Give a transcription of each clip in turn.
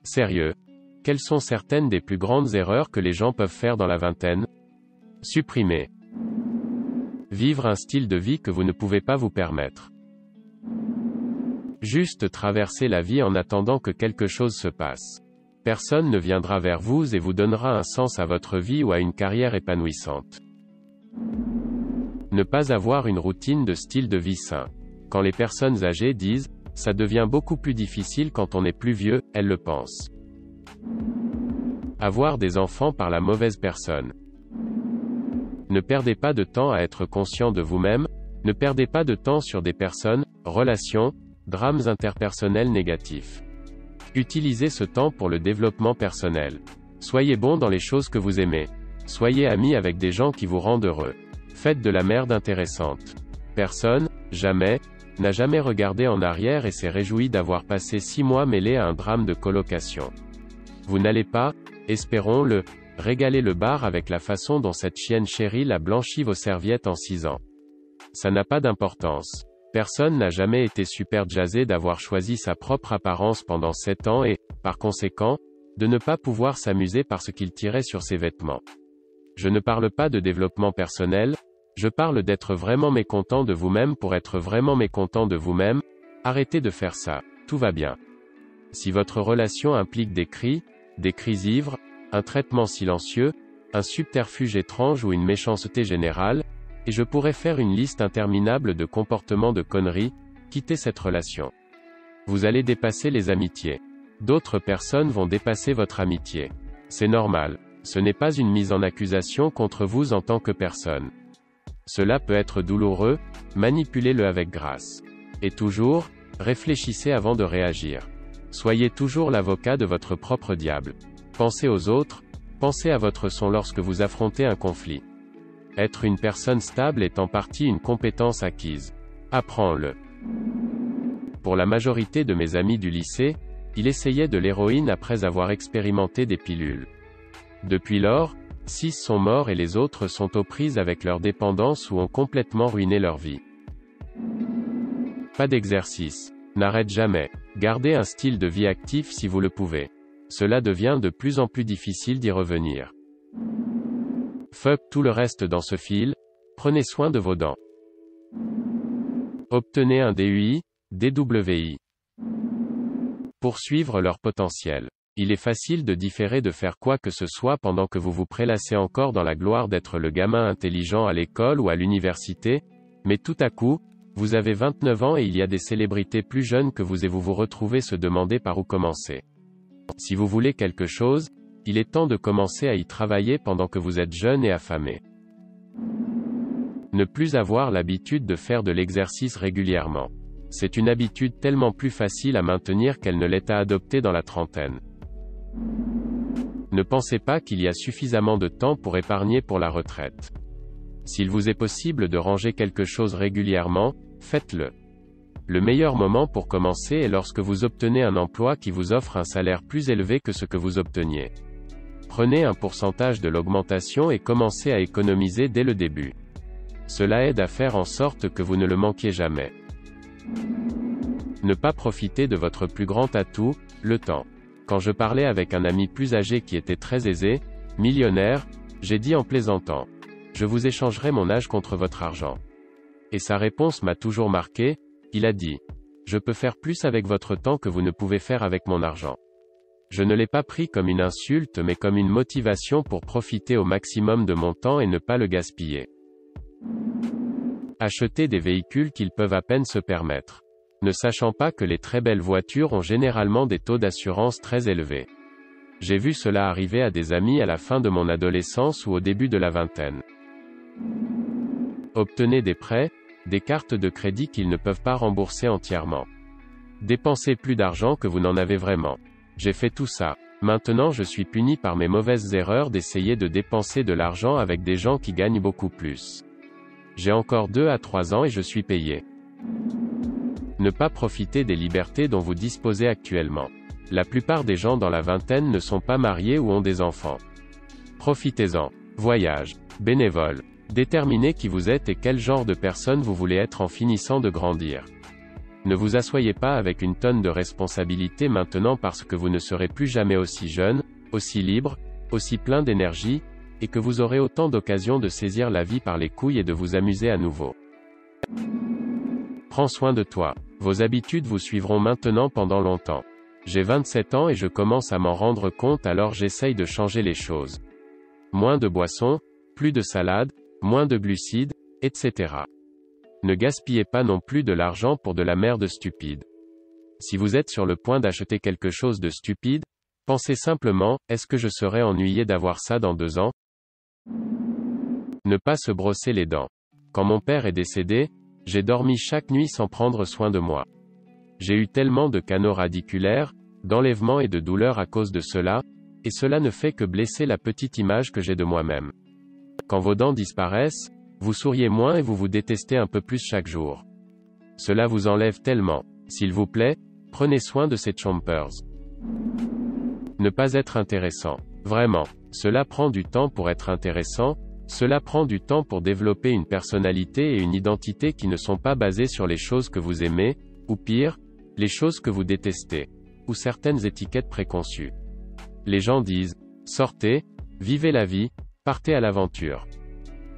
Sérieux. Quelles sont certaines des plus grandes erreurs que les gens peuvent faire dans la vingtaine? Supprimer. Vivre un style de vie que vous ne pouvez pas vous permettre. Juste traverser la vie en attendant que quelque chose se passe. Personne ne viendra vers vous et vous donnera un sens à votre vie ou à une carrière épanouissante. Ne pas avoir une routine de style de vie sain. Quand les personnes âgées disent « ça devient beaucoup plus difficile quand on est plus vieux », elles le pensent. Avoir des enfants par la mauvaise personne. Ne perdez pas de temps à être conscient de vous-même, ne perdez pas de temps sur des personnes, relations, drames interpersonnels négatifs. Utilisez ce temps pour le développement personnel. Soyez bon dans les choses que vous aimez. Soyez amis avec des gens qui vous rendent heureux. Faites de la merde intéressante. Personne, jamais, n'a jamais regardé en arrière et s'est réjoui d'avoir passé 6 mois mêlés à un drame de colocation. Vous n'allez pas, espérons-le, régaler le bar avec la façon dont cette chienne Cheryl a blanchi vos serviettes en 6 ans. Ça n'a pas d'importance. Personne n'a jamais été super jazzé d'avoir choisi sa propre apparence pendant 7 ans et, par conséquent, de ne pas pouvoir s'amuser parce qu'il tirait sur ses vêtements. Je ne parle pas de développement personnel, je parle d'être vraiment mécontent de vous-même pour être vraiment mécontent de vous-même. Arrêtez de faire ça, tout va bien. Si votre relation implique des cris ivres, un traitement silencieux, un subterfuge étrange ou une méchanceté générale, et je pourrais faire une liste interminable de comportements de conneries, quittez cette relation. Vous allez dépasser les amitiés. D'autres personnes vont dépasser votre amitié. C'est normal. Ce n'est pas une mise en accusation contre vous en tant que personne. Cela peut être douloureux, manipulez-le avec grâce. Et toujours, réfléchissez avant de réagir. Soyez toujours l'avocat de votre propre diable. Pensez aux autres, pensez à votre son lorsque vous affrontez un conflit. Être une personne stable est en partie une compétence acquise. Apprends-le. Pour la majorité de mes amis du lycée, il essayait de l'héroïne après avoir expérimenté des pilules. Depuis lors, 6 sont morts et les autres sont aux prises avec leur dépendance ou ont complètement ruiné leur vie. Pas d'exercice. N'arrête jamais. Gardez un style de vie actif si vous le pouvez. Cela devient de plus en plus difficile d'y revenir. Fuck tout le reste dans ce fil, prenez soin de vos dents. Obtenez un DUI, DWI. Poursuivre leur potentiel. Il est facile de différer de faire quoi que ce soit pendant que vous vous prélassez encore dans la gloire d'être le gamin intelligent à l'école ou à l'université, mais tout à coup, vous avez 29 ans et il y a des célébrités plus jeunes que vous et vous vous retrouvez se demander par où commencer. Si vous voulez quelque chose, il est temps de commencer à y travailler pendant que vous êtes jeune et affamé. Ne plus avoir l'habitude de faire de l'exercice régulièrement. C'est une habitude tellement plus facile à maintenir qu'elle ne l'est à adopter dans la trentaine. Ne pensez pas qu'il y a suffisamment de temps pour épargner pour la retraite. S'il vous est possible de ranger quelque chose régulièrement, faites-le. Le meilleur moment pour commencer est lorsque vous obtenez un emploi qui vous offre un salaire plus élevé que ce que vous obteniez. Prenez un pourcentage de l'augmentation et commencez à économiser dès le début. Cela aide à faire en sorte que vous ne le manquiez jamais. Ne pas profiter de votre plus grand atout, le temps. Quand je parlais avec un ami plus âgé qui était très aisé, millionnaire, j'ai dit en plaisantant: je vous échangerai mon âge contre votre argent. Et sa réponse m'a toujours marqué, il a dit: je peux faire plus avec votre temps que vous ne pouvez faire avec mon argent. Je ne l'ai pas pris comme une insulte mais comme une motivation pour profiter au maximum de mon temps et ne pas le gaspiller. Acheter des véhicules qu'ils peuvent à peine se permettre. Ne sachant pas que les très belles voitures ont généralement des taux d'assurance très élevés. J'ai vu cela arriver à des amis à la fin de mon adolescence ou au début de la vingtaine. Obtenez des prêts, des cartes de crédit qu'ils ne peuvent pas rembourser entièrement. Dépensez plus d'argent que vous n'en avez vraiment. J'ai fait tout ça. Maintenant je suis puni par mes mauvaises erreurs d'essayer de dépenser de l'argent avec des gens qui gagnent beaucoup plus. J'ai encore 2 à 3 ans et je suis payé. Ne pas profiter des libertés dont vous disposez actuellement. La plupart des gens dans la vingtaine ne sont pas mariés ou ont des enfants. Profitez-en. Voyage. Bénévole. Déterminez qui vous êtes et quel genre de personne vous voulez être en finissant de grandir. Ne vous asseyez pas avec une tonne de responsabilités maintenant parce que vous ne serez plus jamais aussi jeune, aussi libre, aussi plein d'énergie, et que vous aurez autant d'occasions de saisir la vie par les couilles et de vous amuser à nouveau. Prends soin de toi. Vos habitudes vous suivront maintenant pendant longtemps. J'ai 27 ans et je commence à m'en rendre compte, alors j'essaye de changer les choses. Moins de boissons, plus de salade, moins de glucides, etc. Ne gaspillez pas non plus de l'argent pour de la merde stupide. Si vous êtes sur le point d'acheter quelque chose de stupide, pensez simplement, est-ce que je serais ennuyé d'avoir ça dans 2 ans? Ne pas se brosser les dents. Quand mon père est décédé, j'ai dormi chaque nuit sans prendre soin de moi. J'ai eu tellement de canaux radiculaires, d'enlèvements et de douleurs à cause de cela, et cela ne fait que blesser la petite image que j'ai de moi-même. Quand vos dents disparaissent, vous souriez moins et vous vous détestez un peu plus chaque jour. Cela vous enlève tellement. S'il vous plaît, prenez soin de ces chompers. Ne pas être intéressant. Vraiment. Cela prend du temps pour être intéressant, cela prend du temps pour développer une personnalité et une identité qui ne sont pas basées sur les choses que vous aimez, ou pire, les choses que vous détestez, ou certaines étiquettes préconçues. Les gens disent, sortez, vivez la vie, partez à l'aventure.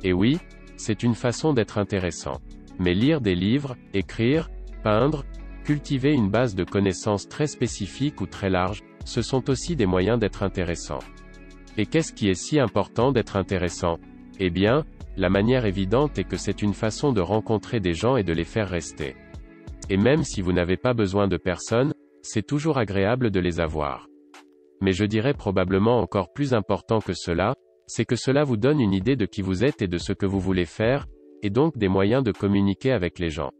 Et oui, c'est une façon d'être intéressant. Mais lire des livres, écrire, peindre, cultiver une base de connaissances très spécifique ou très large, ce sont aussi des moyens d'être intéressant. Et qu'est-ce qui est si important d'être intéressant? Eh bien, la manière évidente est que c'est une façon de rencontrer des gens et de les faire rester. Et même si vous n'avez pas besoin de personne, c'est toujours agréable de les avoir. Mais je dirais probablement encore plus important que cela, c'est que cela vous donne une idée de qui vous êtes et de ce que vous voulez faire, et donc des moyens de communiquer avec les gens.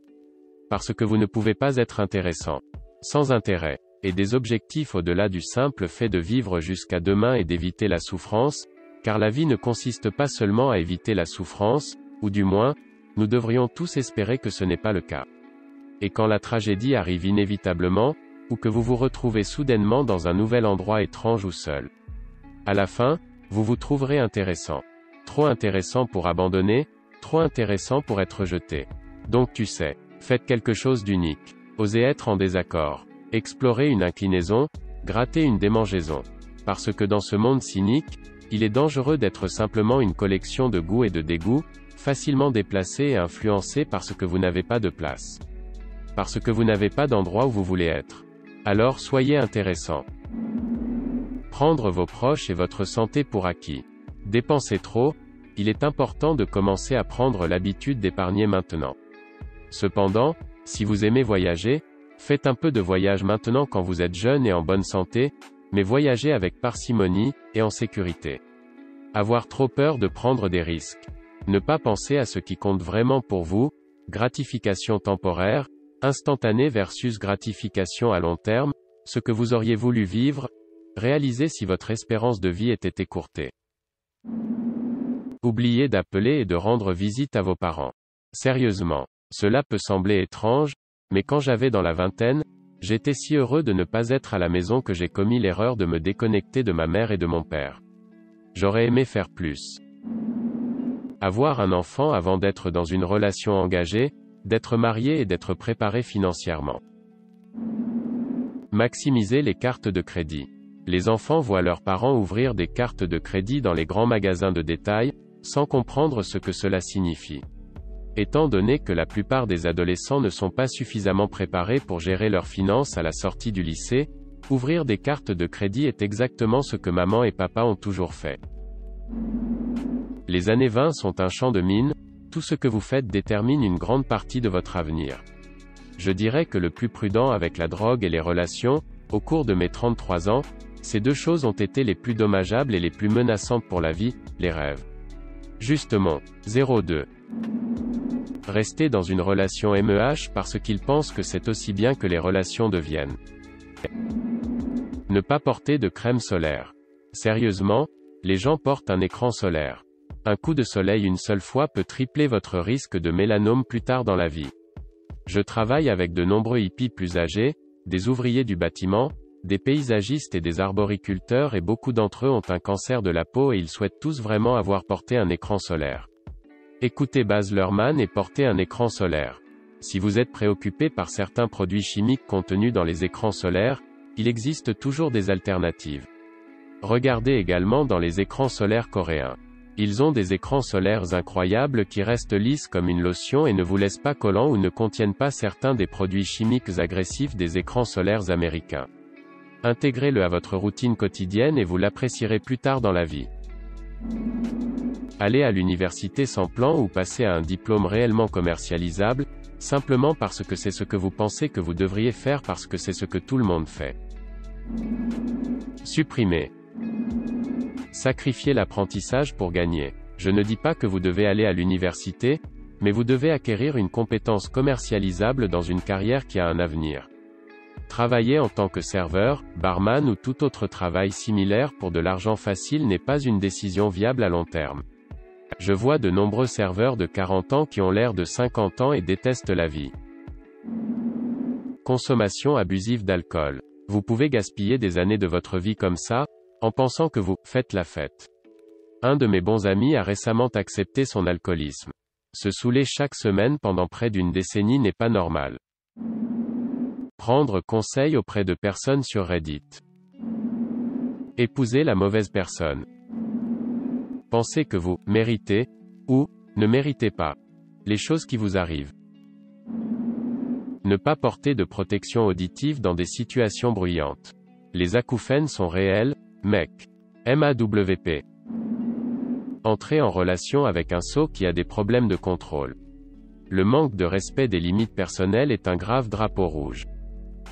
Parce que vous ne pouvez pas être intéressant, sans intérêt, et des objectifs au-delà du simple fait de vivre jusqu'à demain et d'éviter la souffrance, car la vie ne consiste pas seulement à éviter la souffrance, ou du moins, nous devrions tous espérer que ce n'est pas le cas. Et quand la tragédie arrive inévitablement, ou que vous vous retrouvez soudainement dans un nouvel endroit étrange ou seul, à la fin, vous vous trouverez intéressant. Trop intéressant pour abandonner, trop intéressant pour être jeté. Donc tu sais, faites quelque chose d'unique. Osez être en désaccord. Explorez une inclinaison, grattez une démangeaison. Parce que dans ce monde cynique, il est dangereux d'être simplement une collection de goûts et de dégoûts, facilement déplacés et influencés parce que vous n'avez pas de place. Parce que vous n'avez pas d'endroit où vous voulez être. Alors soyez intéressant. Prendre vos proches et votre santé pour acquis. Dépensez trop, il est important de commencer à prendre l'habitude d'épargner maintenant. Cependant, si vous aimez voyager, faites un peu de voyage maintenant quand vous êtes jeune et en bonne santé, mais voyagez avec parcimonie, et en sécurité. Avoir trop peur de prendre des risques. Ne pas penser à ce qui compte vraiment pour vous, gratification temporaire, instantanée versus gratification à long terme, ce que vous auriez voulu vivre, réaliser si votre espérance de vie était écourtée. Oubliez d'appeler et de rendre visite à vos parents. Sérieusement, cela peut sembler étrange, mais quand j'avais dans la vingtaine, j'étais si heureux de ne pas être à la maison que j'ai commis l'erreur de me déconnecter de ma mère et de mon père. J'aurais aimé faire plus. Avoir un enfant avant d'être dans une relation engagée, d'être marié et d'être préparé financièrement. Maximiser les cartes de crédit. Les enfants voient leurs parents ouvrir des cartes de crédit dans les grands magasins de détail, sans comprendre ce que cela signifie. Étant donné que la plupart des adolescents ne sont pas suffisamment préparés pour gérer leurs finances à la sortie du lycée, ouvrir des cartes de crédit est exactement ce que maman et papa ont toujours fait. Les années 20 sont un champ de mines, tout ce que vous faites détermine une grande partie de votre avenir. Je dirais que le plus prudent avec la drogue et les relations, au cours de mes 33 ans, ces deux choses ont été les plus dommageables et les plus menaçantes pour la vie, les rêves. Justement, 02. Rester dans une relation MEH parce qu'ils pensent que c'est aussi bien que les relations deviennent. Ne pas porter de crème solaire. Sérieusement, les gens portent un écran solaire. Un coup de soleil une seule fois peut tripler votre risque de mélanome plus tard dans la vie. Je travaille avec de nombreux hippies plus âgés, des ouvriers du bâtiment, des paysagistes et des arboriculteurs et beaucoup d'entre eux ont un cancer de la peau et ils souhaitent tous vraiment avoir porté un écran solaire. Écoutez Baz Luhrmann et portez un écran solaire. Si vous êtes préoccupé par certains produits chimiques contenus dans les écrans solaires, il existe toujours des alternatives. Regardez également dans les écrans solaires coréens. Ils ont des écrans solaires incroyables qui restent lisses comme une lotion et ne vous laissent pas collants ou ne contiennent pas certains des produits chimiques agressifs des écrans solaires américains. Intégrez-le à votre routine quotidienne et vous l'apprécierez plus tard dans la vie. Aller à l'université sans plan ou passer à un diplôme réellement commercialisable, simplement parce que c'est ce que vous pensez que vous devriez faire parce que c'est ce que tout le monde fait. Supprimer. Sacrifier l'apprentissage pour gagner. Je ne dis pas que vous devez aller à l'université, mais vous devez acquérir une compétence commercialisable dans une carrière qui a un avenir. Travailler en tant que serveur, barman ou tout autre travail similaire pour de l'argent facile n'est pas une décision viable à long terme. Je vois de nombreux serveurs de 40 ans qui ont l'air de 50 ans et détestent la vie. Consommation abusive d'alcool. Vous pouvez gaspiller des années de votre vie comme ça, en pensant que vous faites la fête. Un de mes bons amis a récemment accepté son alcoolisme. Se saouler chaque semaine pendant près d'une décennie n'est pas normal. Prendre conseil auprès de personnes sur Reddit. Épouser la mauvaise personne. Pensez que vous méritez, ou ne méritez pas, les choses qui vous arrivent. Ne pas porter de protection auditive dans des situations bruyantes. Les acouphènes sont réels, mec. MAWP. Entrer en relation avec un sot qui a des problèmes de contrôle. Le manque de respect des limites personnelles est un grave drapeau rouge.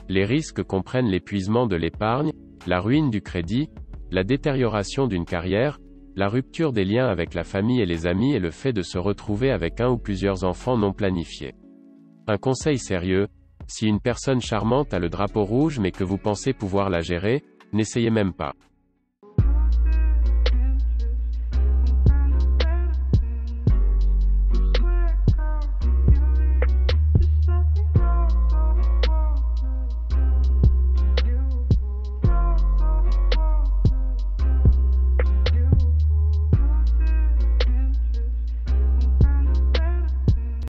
Les risques comprennent l'épuisement de l'épargne, la ruine du crédit, la détérioration d'une carrière, la rupture des liens avec la famille et les amis et le fait de se retrouver avec un ou plusieurs enfants non planifiés. Un conseil sérieux, si une personne charmante a le drapeau rouge mais que vous pensez pouvoir la gérer, n'essayez même pas.